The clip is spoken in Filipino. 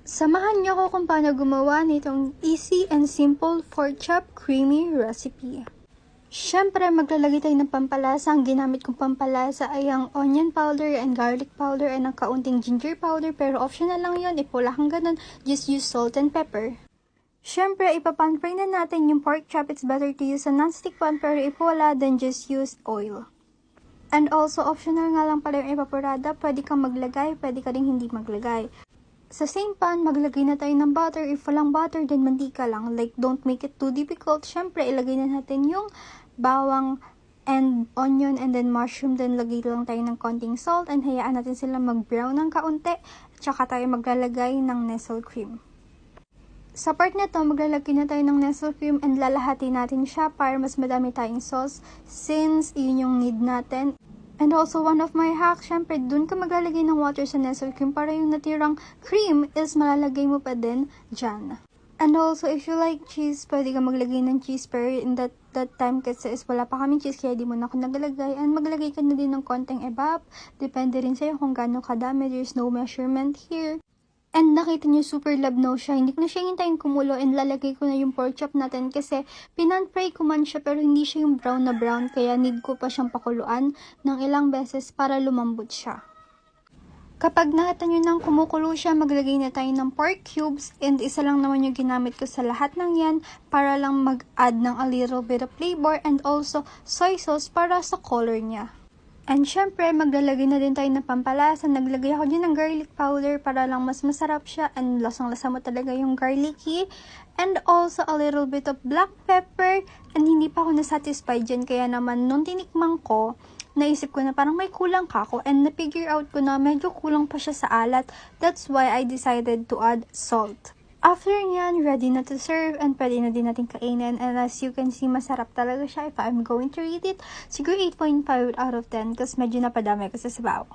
Samahan niyo ako kung paano gumawa nitong easy and simple pork chop creamy recipe. Siyempre, maglalagay tayo ng pampalasa. Ang ginamit kong pampalasa ay ang onion powder and garlic powder and ang kaunting ginger powder. Pero optional lang yun. Wala kang ganun. Just use salt and pepper. Siyempre, ipapan-fry na natin yung pork chop. It's better to use a non-stick pan, pero if wala, then just use oil. And also, optional nga lang pala yung evaporada. Pwede kang maglagay, pwede ka rin hindi maglagay. Sa same pan, maglagay na tayo ng butter. If walang butter, then mantika lang. Like, don't make it too difficult. Siyempre, ilagay na natin yung bawang and onion and then mushroom. Then, lagay lang tayo ng konting salt and hayaan natin sila mag-brown ng kaunti. Tsaka tayo maglalagay ng Nestle cream. Sa part na to, maglalagay na tayo ng Nestle cream and lalahati natin siya para mas madami tayong sauce since yun yung need natin. And also, one of my hacks, syempre, dun ka maglalagay ng water sa Nestle cream para yung natirang cream is malalagay mo pa din dyan. And also, if you like cheese, pwede ka maglagay ng cheese, pero in that time kasi is wala pa kaming cheese, kaya di mo na ako naglagay. And maglagay ka na din ng konting evap. Depende rin sa'yo kung gaano kadami. There's no measurement here. And nakita niyo, super labnaw siya. Hindi ko na siya hintayin kumulo and lalagay ko na yung pork chop natin kasi pinan-fry ko man siya pero hindi siya yung brown na brown. Kaya need ko pa siyang pakuluan ng ilang beses para lumambot siya. Kapag nakita niyo nang kumukulo siya, maglagay na tayo ng pork cubes. And isa lang naman yung ginamit ko sa lahat ng yan para lang mag-add ng a little bit of flavor and also soy sauce para sa color niya. And syempre, maglalagay na din tayo ng pampalasa. Naglagay ako din ng garlic powder para lang mas masarap siya. And lasang-lasa mo talaga yung garlicky. And also a little bit of black pepper. And hindi pa ako nasatisfied dyan. Kaya naman, nung tinikman ko, naisip ko na parang may kulang ka ako. And na-figure out ko na medyo kulang pa siya sa alat. That's why I decided to add salt. After nyan, ready na to serve and pwede na din natin kainin. And as you can see, masarap talaga siya. If I'm going to rate it, siguro 8.5 out of 10 kasi medyo napadami ko sa sabaw.